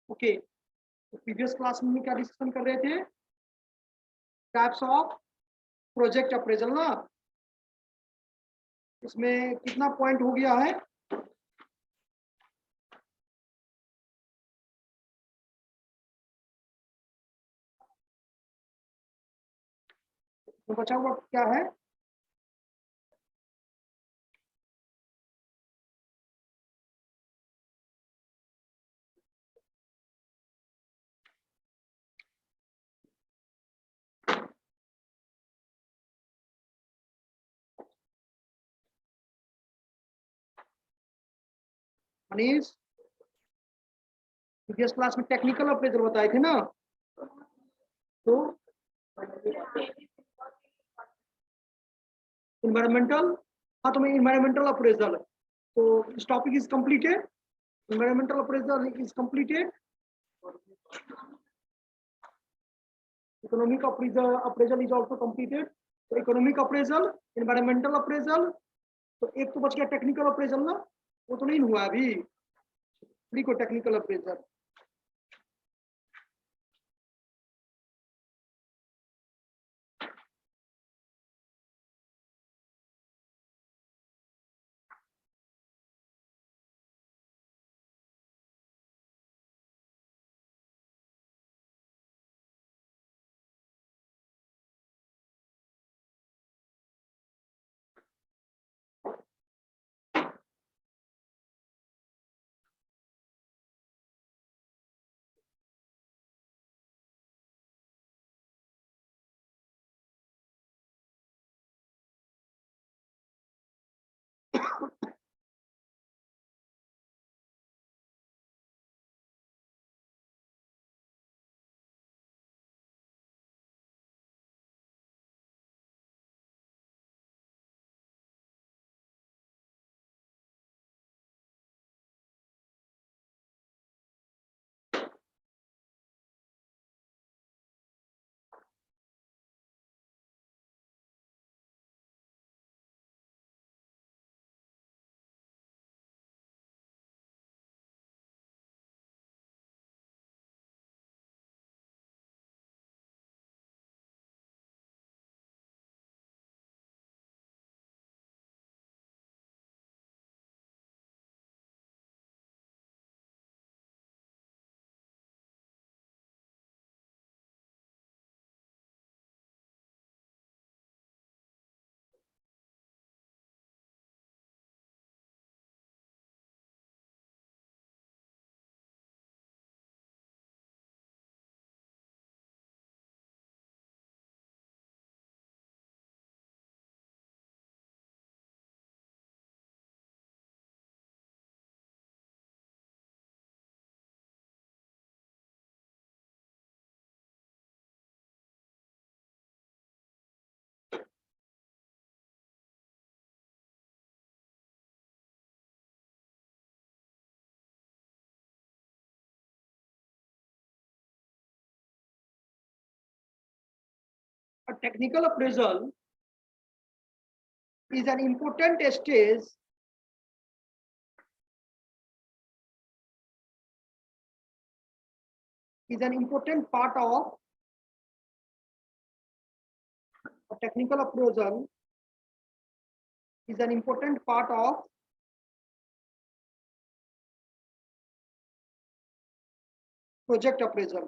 Okay, तो previous class में क्या डिस्कशन कर रहे थे? टाइप्स ऑफ प्रोजेक्ट अप्रेजल ना। इसमें कितना पॉइंट हो गया है? तो बचा हुआ क्या है? मनीष, प्रीवियस क्लास में टेक्निकल अप्रेजल बताए थे ना, तो इन्वायरमेंटल, हाँ तो मैं इन्वायरमेंटल अप्रेजल, तो इस topic is completed, environmental appraisal is completed, economic appraisal is also completed. तो इकोनॉमिक अप्रेजल, इन्वायरमेंटल अप्रेजल, तो एक तो बच गया टेक्निकल अप्रेजल ना, वो तो नहीं हुआ अभी, को technical appraisal. A technical appraisal is an important stage is an important part of a technical appraisal is an important part of project appraisal.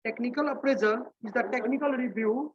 Technical appraisal is the technical review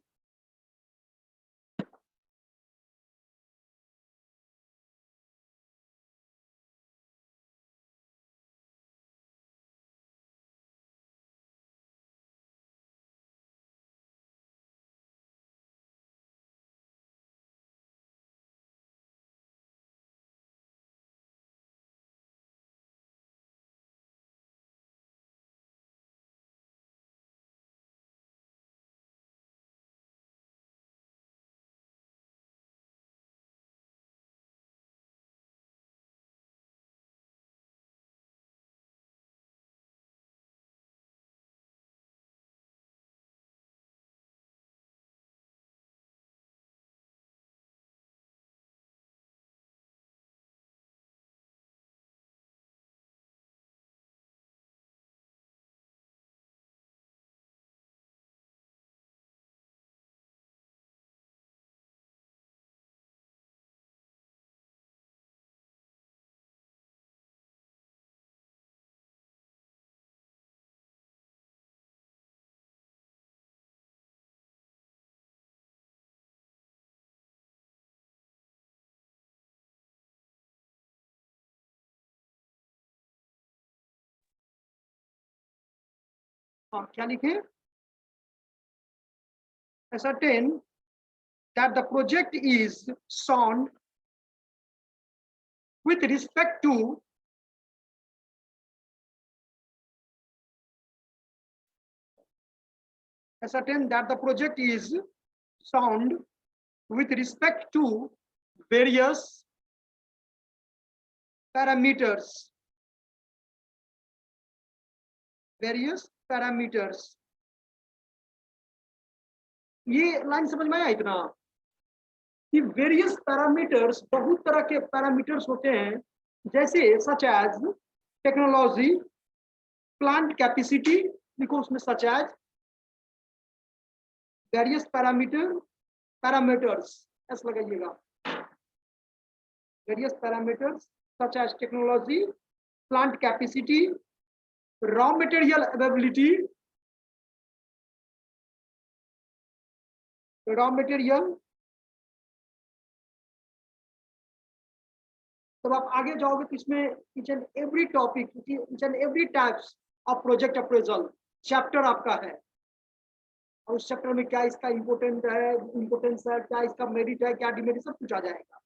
क्या लिखे? Ascertain that the project is sound with respect to ascertain that the project is sound with respect to various parameters. ये line समझ में आया इतना कि various parameters, बहुत तरह के पैरामीटर्स होते हैं, जैसे such as technology, plant capacity, लिखो उसमें सच एज वेरियस पैरामीटर्स ऐसा लगाइएगा, various parameters such as technology, plant capacity, raw material availability, raw material. तब आप आगे जाओगे तो इसमें each and every topic, each and every types of project appraisal chapter आपका है, और उस चैप्टर में क्या इसका इम्पोर्टेंस है, क्या इसका मेरिट है, क्या डिमेरिट, सब कुछ आ जाएगा।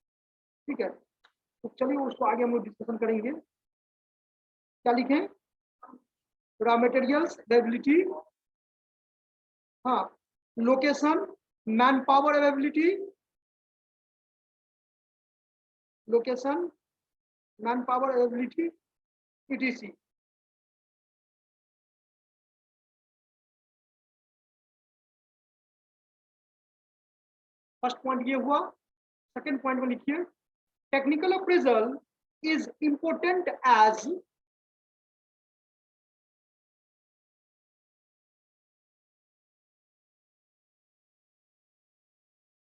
ठीक है, तो चलिए उसको आगे हम लोग डिस्कशन करेंगे। क्या लिखें? रॉ मटेरियल्स अवेलेबिलिटी, हाँ, location, man power availability, location, man power availability, etc। First point ये हुआ। सेकंड पॉइंट में लिखिए, technical appraisal is important as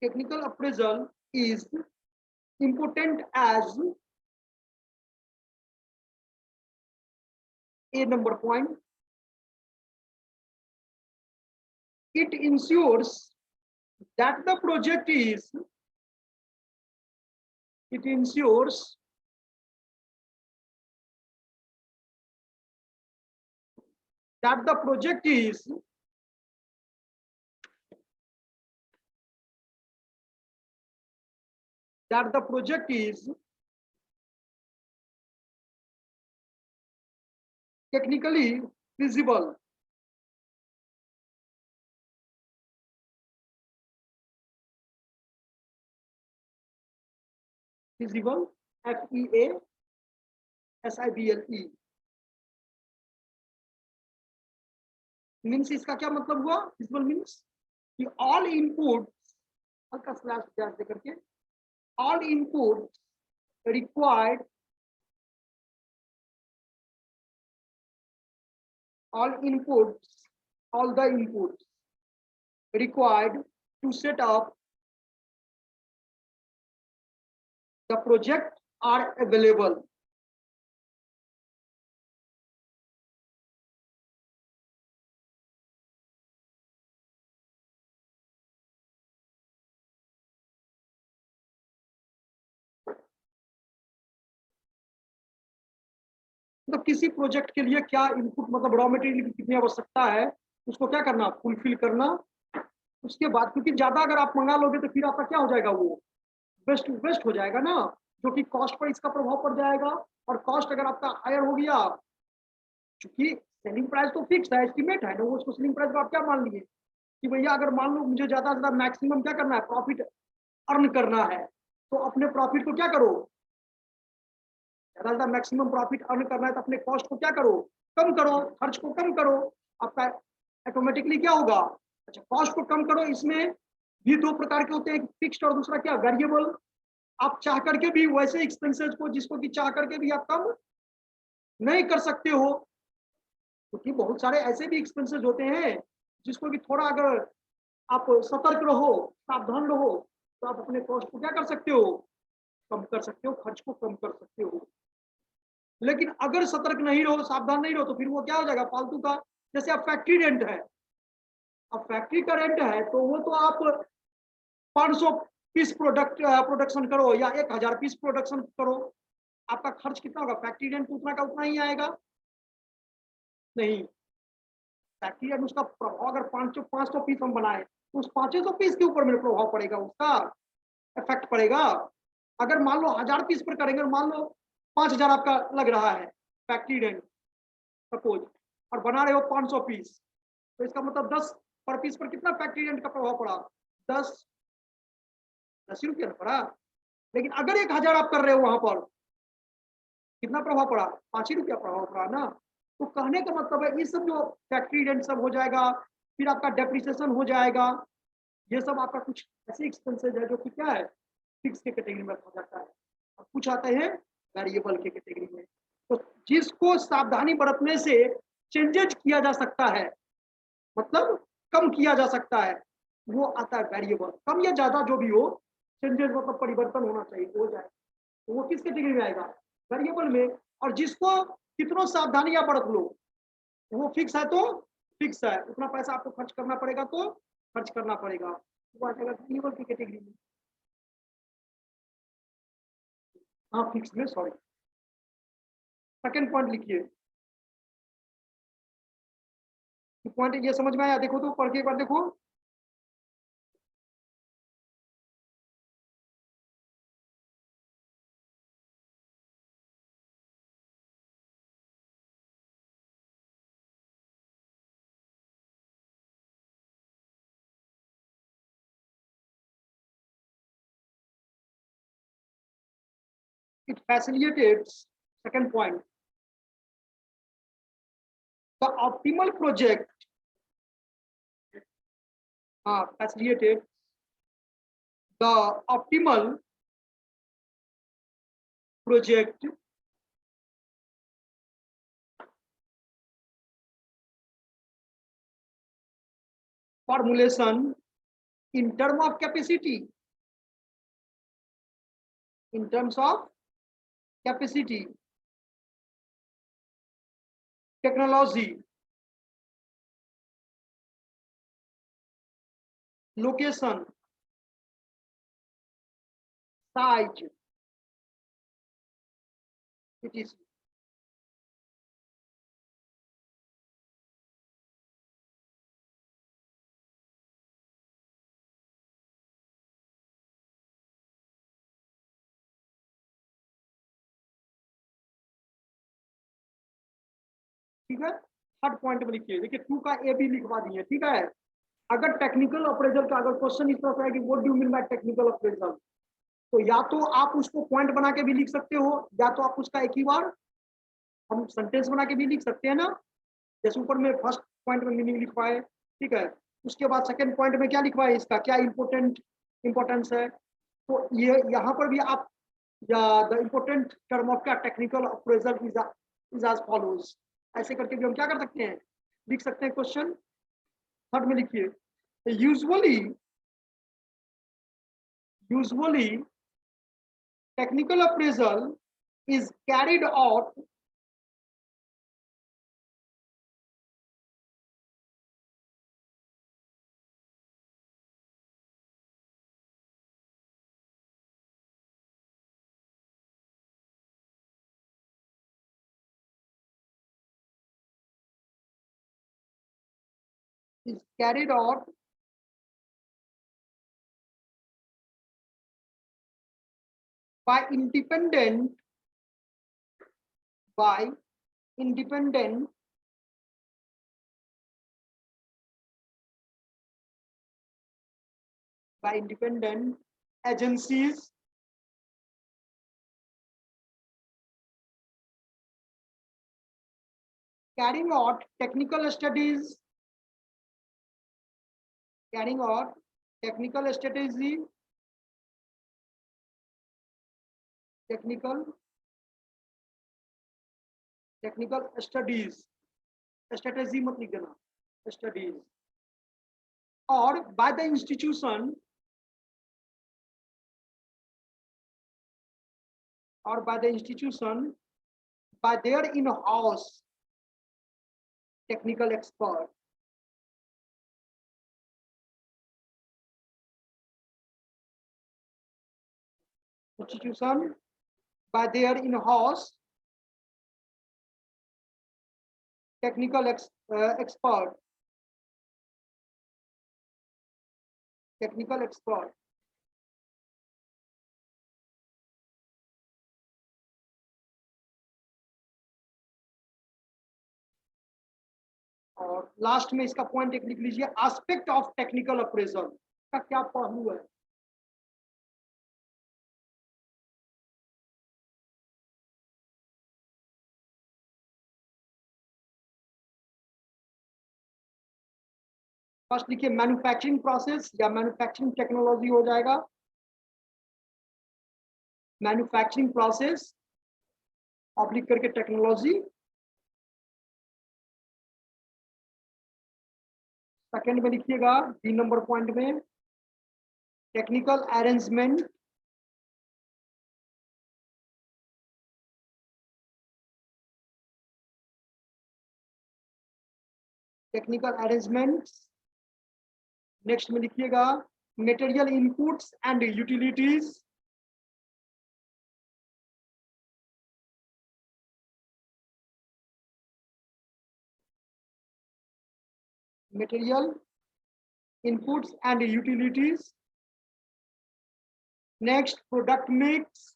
technical appraisal is important as a number point. It ensures that the project is, it ensures that the project is technically feasible, feasible, FEASIBLE। Means इसका क्या मतलब हुआ? feasible means कि all inputs, हल्का slash ध्यान से करके, all inputs required, all the inputs required to set up the project are available. तो किसी प्रोजेक्ट के लिए क्या इनपुट मतलब रॉ मटेरियल की कितनी आवश्यकता है, उसको क्या करना, फुलफिल करना। उसके बाद क्योंकि ज्यादा अगर आप मंगा लोगे तो फिर आपका क्या हो जाएगा, वो वेस्ट वेस्ट हो जाएगा ना, जो कि कॉस्ट पर इसका प्रभाव पड़ जाएगा। और कॉस्ट अगर आपका हायर हो गया, क्योंकि सेलिंग प्राइस तो फिक्स है, एस्टिमेट है ना, वो उसको सेलिंग प्राइस को आप क्या मान लिए कि भैया अगर मान लो मुझे ज्यादा से ज्यादा मैक्सिमम क्या करना है, प्रॉफिट अर्न करना है, तो अपने प्रॉफिट को क्या करो, ज्यादा से ज्यादा मैक्सिमम प्रॉफिट अर्न करना है तो अपने कॉस्ट को क्या करो, कम करो, खर्च को कम करो। आपका ऑटोमेटिकली क्या होगा, अच्छा कॉस्ट को कम करो। इसमें भी दो प्रकार के होते हैं, फिक्स्ड और दूसरा क्या, वेरिएबल। आप चाह करके भी वैसे एक्सपेंसेस को जिसको कि चाह करके भी आप कम नहीं कर सकते हो, क्योंकि बहुत सारे ऐसे भी एक्सपेंसेस होते हैं जिसको कि थोड़ा अगर आप सतर्क रहो, सावधान रहो, तो आप अपने कॉस्ट को क्या कर सकते हो, कम कर सकते हो, खर्च को कम कर सकते हो। लेकिन अगर सतर्क नहीं रहो, सावधान नहीं रहो, तो फिर वो क्या हो जाएगा, फालतू का। जैसे आप फैक्ट्री रेंट है, अब फैक्ट्री का रेंट है तो वो तो आप 500 पीस प्रोडक्शन करो या 1000 पीस प्रोडक्शन करो, आपका खर्च कितना होगा, फैक्ट्री रेंट उतना का उतना ही आएगा। नहीं, फैक्ट्री रेंट उसका प्रभाव अगर 500 पीस हम बनाए तो उस 500 पीस के ऊपर मेरे प्रभाव पड़ेगा, उसका इफेक्ट पड़ेगा। अगर मान लो 1000 पीस पर करेंगे, मान लो 5000 आपका लग रहा है फैक्ट्री रेंट सपोज, और बना रहे हो 500 पीस, तो इसका मतलब 10 पर पीस पर कितना फैक्ट्री रेंट का प्रभाव पड़ा, 10 10 ही रुपया पड़ा। लेकिन अगर 1000 आप कर रहे हो वहां पर, कितना प्रभाव पड़ा, 5 ही रुपया प्रभाव पड़ा ना। तो कहने का मतलब है ये सब जो फैक्ट्री रेंट सब हो जाएगा, फिर आपका डेप्रिसिएशन हो जाएगा, ये सब आपका कुछ ऐसे एक्सपेंसेस है जो कि क्या है, फिक्स के कैटेगरी में हो जाता है, और कुछ आते हैं वेरिएबल के कैटेगरी में। तो जिसको सावधानी बरतने से चेंजेज किया जा सकता है, मतलब कम किया जा सकता है, वो आता है वेरिएबल। कम या ज्यादा जो भी हो, चेंजेस मतलब परिवर्तन होना चाहिए, हो जाए, तो वो किस कैटेगरी में आएगा, वेरिएबल में। और जिसको कितनों सावधानियां बरत लो, वो फिक्स है तो फिक्स है, उतना पैसा आपको खर्च करना पड़ेगा तो खर्च करना पड़ेगा, वो आ जाएगा वेरिएबल की कैटेगरी में। हाँ फिक्स में, सॉरी, सेकंड पॉइंट लिखिए। पॉइंट ये समझ में आया, देखो तो पढ़ के एक बार देखो। It facilitates, second point, the optimal project, हाँ facilitate the optimal project formulation in term of capacity, in terms of capacity, technology, location, size, etc। ठीक है, थर्ड पॉइंट में लिखिए, देखिए टू का ए भी लिखवा दिए, ठीक है। अगर टेक्निकल अप्रेजल का अगर क्वेश्चन इस तरह से है कि what do you mean by technical appraisal, तो या तो आप उसको पॉइंट बना के भी लिख सकते हो, या तो आप उसका एक ही बार हम सेंटेंस बना के भी लिख सकते हैं ना, जैसे ऊपर में फर्स्ट पॉइंट में मीनिंग लिखवाए, ठीक है। उसके बाद सेकंड पॉइंट में क्या लिखवाए, इसका क्या इंपोर्टेंस है, तो ये यहाँ पर भी आप या द इम्पोर्टेंट टर्म ऑफ क्या, technical appraisal is as follows, ऐसे करके भी हम क्या कर सकते हैं, लिख सकते हैं क्वेश्चन। थर्ड में लिखिए, usually usually technical appraisal is carried out is carried out by independent independent agencies carrying out technical studies, carrying out technical strategy, technical studies, strategy मत लिख देना, studies, or by the institution, or by the institution, by their in-house technical expert. Institution by their in-house technical expert. Technical expert. और last में इसका point एक लिख लीजिए, aspect of technical appraisal का क्या पहलू है। फर्स्ट लिखिए मैन्युफैक्चरिंग प्रोसेस या मैन्युफैक्चरिंग टेक्नोलॉजी हो जाएगा, मैन्युफैक्चरिंग प्रोसेस ऑब्लिक करके टेक्नोलॉजी। सेकंड में लिखिएगा बी नंबर पॉइंट में technical arrangement, technical arrangements. Next में लिखिएगा material inputs and utilities, material inputs and utilities. Next, product mix,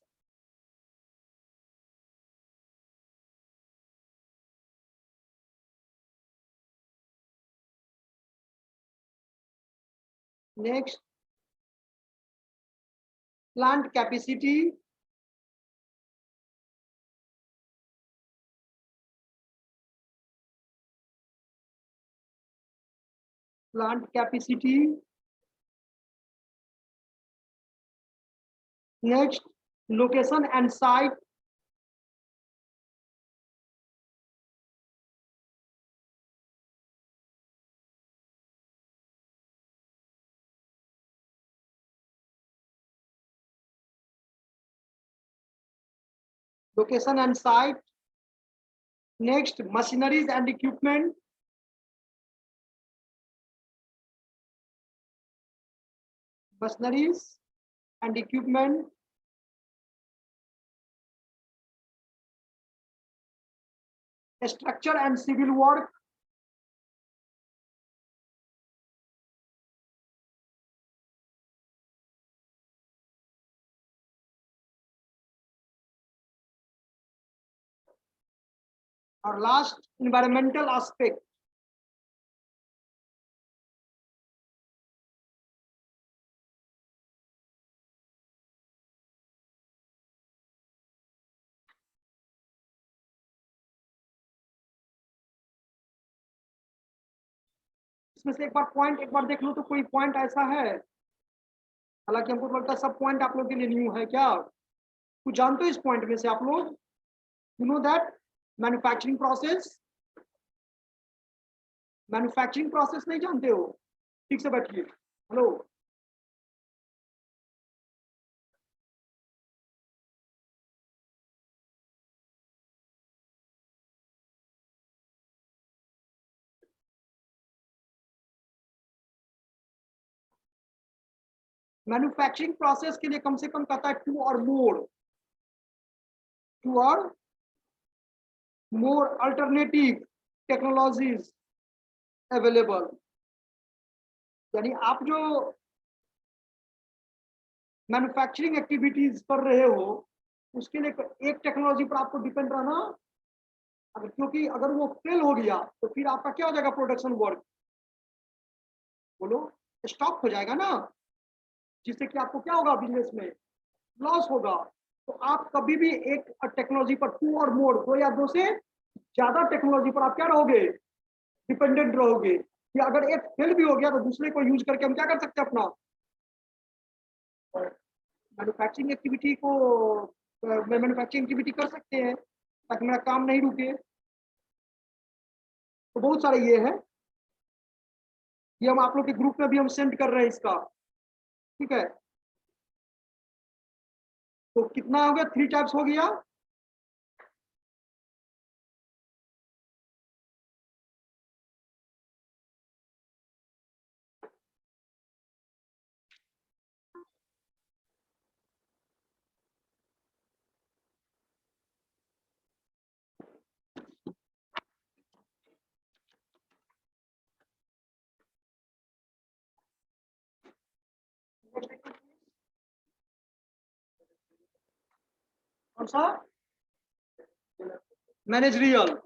next plant capacity, plant capacity. Next, location and site, location and site. Next, machineries and equipment, machineries and equipment. Structure and civil work, और last environmental aspect, इसमें से एक बार देख लो तो कोई point ऐसा है, हालांकि हमको लगता है सब पॉइंट आप लोग के लिए न्यू है, क्या कुछ जानते हो इस पॉइंट में से आप लोग? You know that manufacturing process नहीं जानते हो? ठीक से बैठिए। हेलो, मैन्युफैक्चरिंग प्रोसेस के लिए कम से कम कहता है टू और मोर अल्टरनेटिव टेक्नोलॉजीज अवेलेबल। यानी आप जो मैन्युफैक्चरिंग एक्टिविटीज कर रहे हो उसके लिए एक टेक्नोलॉजी पर आपको डिपेंड रहना, अगर क्योंकि अगर वो फेल हो गया तो फिर आपका क्या हो जाएगा, प्रोडक्शन वर्क बोलो स्टॉप हो जाएगा ना, जिससे कि आपको क्या होगा, बिजनेस में लॉस होगा। तो आप कभी भी एक टेक्नोलॉजी पर टू और मोर, दो या दो से ज्यादा टेक्नोलॉजी पर आप क्या रहोगे, डिपेंडेंट रहोगे कि अगर एक फेल भी हो गया तो दूसरे को यूज करके हम क्या कर सकते हैं, अपना मैन्युफैक्चरिंग एक्टिविटी को मैन्युफैक्चरिंग एक्टिविटी कर सकते हैं ताकि मेरा काम नहीं रुके। तो बहुत सारे ये है, ये हम आप लोग के ग्रुप में भी हम सेंड कर रहे हैं इसका, ठीक है। तो कितना हो गया, 3 टाइप्स हो गया। कौन सा, managerial.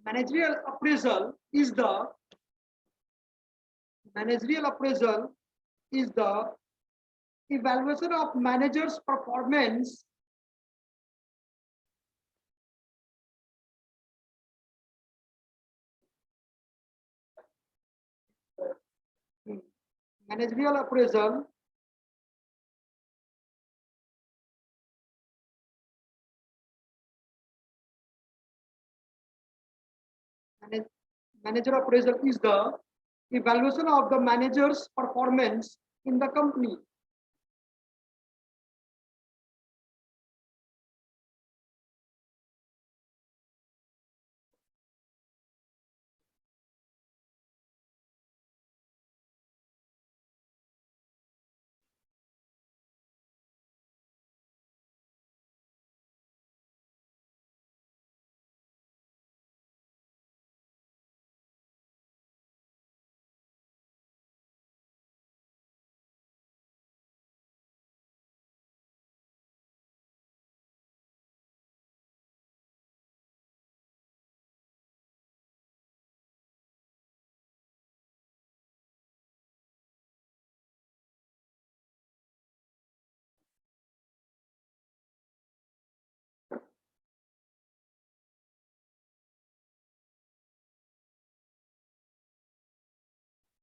Managerial appraisal is the managerial appraisal is the evaluation of manager's performance managerial appraisal manager appraisal is the evaluation of the manager's performance in the company.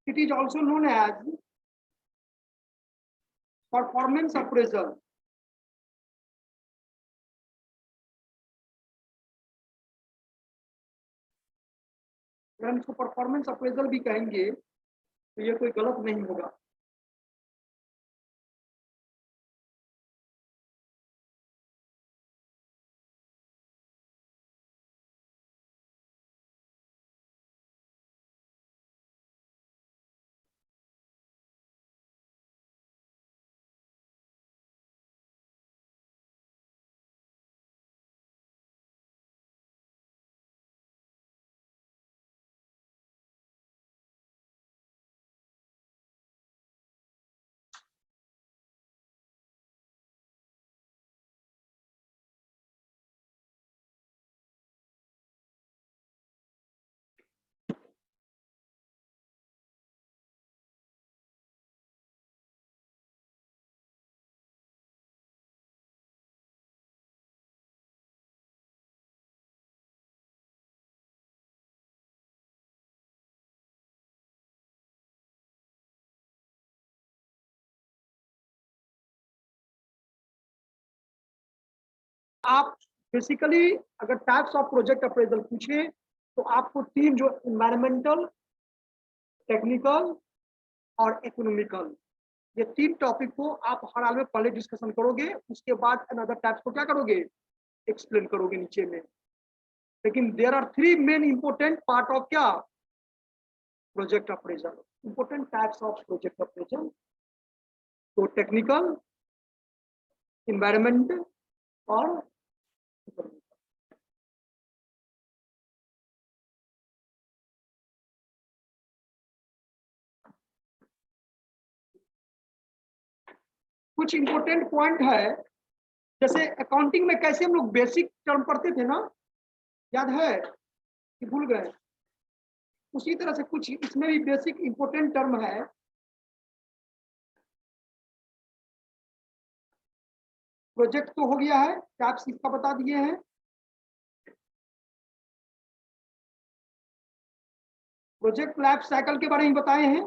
It is also known as performance appraisal. अगर हम इसको performance appraisal भी कहेंगे तो ये कोई गलत नहीं होगा। आप बेसिकली अगर टाइप्स ऑफ प्रोजेक्ट अप्रेजल पूछे तो आपको तीन, जो इन्वायरमेंटल, टेक्निकल और इकोनॉमिकल, ये तीन टॉपिक को आप हर हाल में पहले डिस्कशन करोगे, उसके बाद अनदर टाइप्स को क्या करोगे, एक्सप्लेन करोगे नीचे में। लेकिन there are three main important part of क्या, project appraisal, important types of project appraisal. तो टेक्निकल, इन्वायरमेंट और कुछ इंपोर्टेंट पॉइंट है, जैसे अकाउंटिंग में कैसे हम लोग बेसिक टर्म पढ़ते थे ना, याद है कि भूल गए, उसी तरह से कुछ इसमें भी बेसिक इंपोर्टेंट टर्म है। प्रोजेक्ट तो हो गया है, टाइप्स इसका बता दिए हैं। प्रोजेक्ट लाइफ साइकिल के बारे में बताए हैं,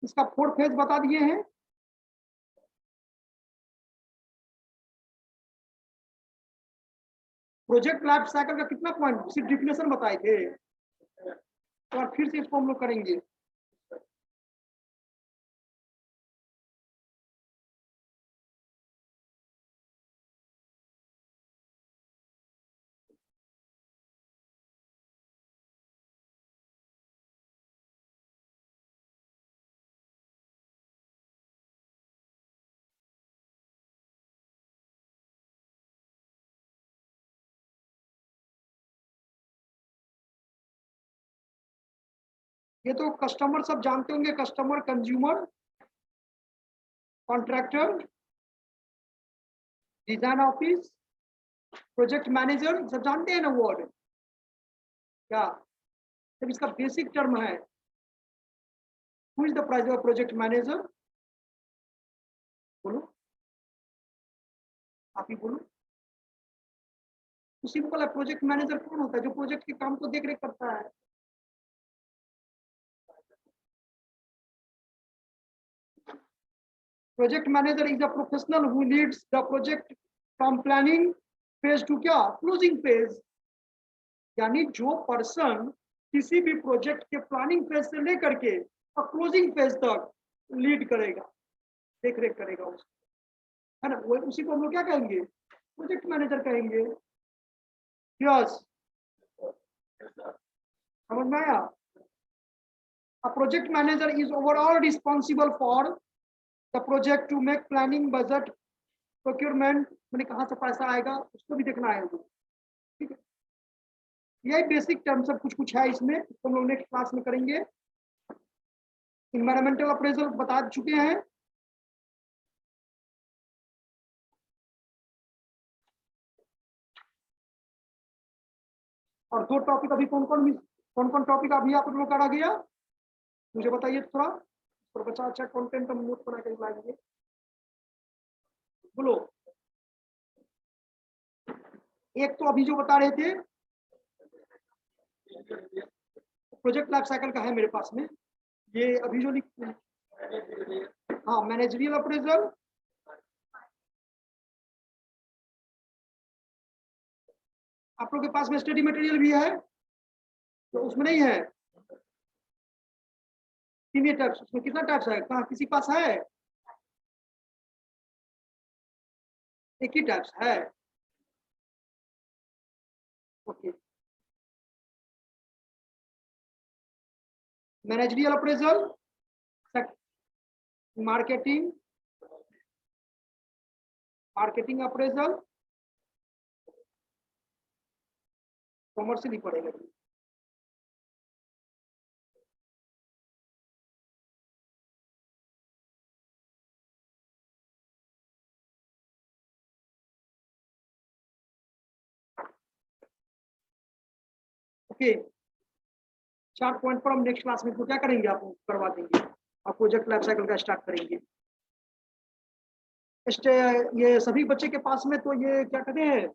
इसका 4 फेज बता दिए हैं। प्रोजेक्ट लाइफ साइकिल का कितना पॉइंट सिर्फ डिफिनेशन बताए थे, और फिर से इसको हम लोग करेंगे। ये तो कस्टमर सब जानते होंगे, customer, consumer, contractor, design office, project manager, सब जानते हैं ना वर्ड क्या, जब इसका बेसिक टर्म है। Who is the project manager, बोलो, आप ही बोलो। तो सिंपल है, प्रोजेक्ट मैनेजर कौन होता है, जो प्रोजेक्ट के काम को देख रेख करता है। Project manager is a professional who leads the project from planning phase two क्या, क्लोजिंग फेज। यानी जो पर्सन किसी भी प्रोजेक्ट के प्लानिंग फेज से लेकर के और क्लोजिंग फेज तक लीड करेगा, देख रेख करेगा उसको, है ना, वो उसी को हम लोग क्या कहेंगे, प्रोजेक्ट मैनेजर कहेंगे। यस, समझ में आया। A project manager is overall responsible for the project to make planning, budget, procurement, मैंने कहाँ से पैसा आएगा उसको भी देखना है, ठीक है। यही बेसिक टर्म सब कुछ है इसमें, हम लोग नेक्स्ट क्लास में करेंगे। इन्वायरमेंटल अप्रेजल बता चुके हैं। और दो टॉपिक अभी कौन कौन टॉपिक अभी आप लोग करा गया, मुझे बताइए थोड़ा, और बच्चा अच्छा कंटेंट हम नोट बना कर लाएंगे, बोलो। एक तो अभी जो बता रहे थे, प्रोजेक्ट लाइफ साइकिल का है मेरे पास में, ये अभी जो लिख, हाँ, मैनेजरियल अप्रेजल, आप लोग के पास में स्टडी मटेरियल भी है, तो उसमें नहीं है, कितने टाइप्स, उसमें कितना टाइप्स है, कहाँ किसी पास है, एक ही टाइप्स है, okay. Managerial appraisal, marketing, marketing appraisal, commercial पड़ेगा। ओके, 4 पॉइंट पर हम नेक्स्ट क्लास में तो क्या करेंगे, आपको करवा देंगे, आप प्रोजेक्ट लाइफ साइकिल का स्टार्ट करेंगे। ये सभी बच्चे के पास में तो ये क्या कहते हैं,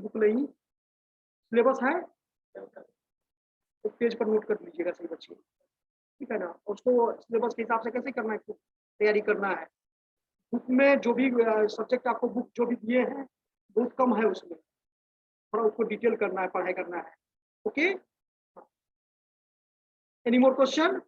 बुक नहीं, सिलेबस है, तो पेज पर नोट कर लीजिएगा सभी बच्चे, ठीक है ना। उसको सिलेबस के हिसाब से कैसे करना है, तैयारी करना है। बुक में जो भी सब्जेक्ट आपको बुक जो भी दिए हैं बहुत कम है, उसमें थोड़ा उसको डिटेल करना है, पढ़ाई करना है। Okay, any more question?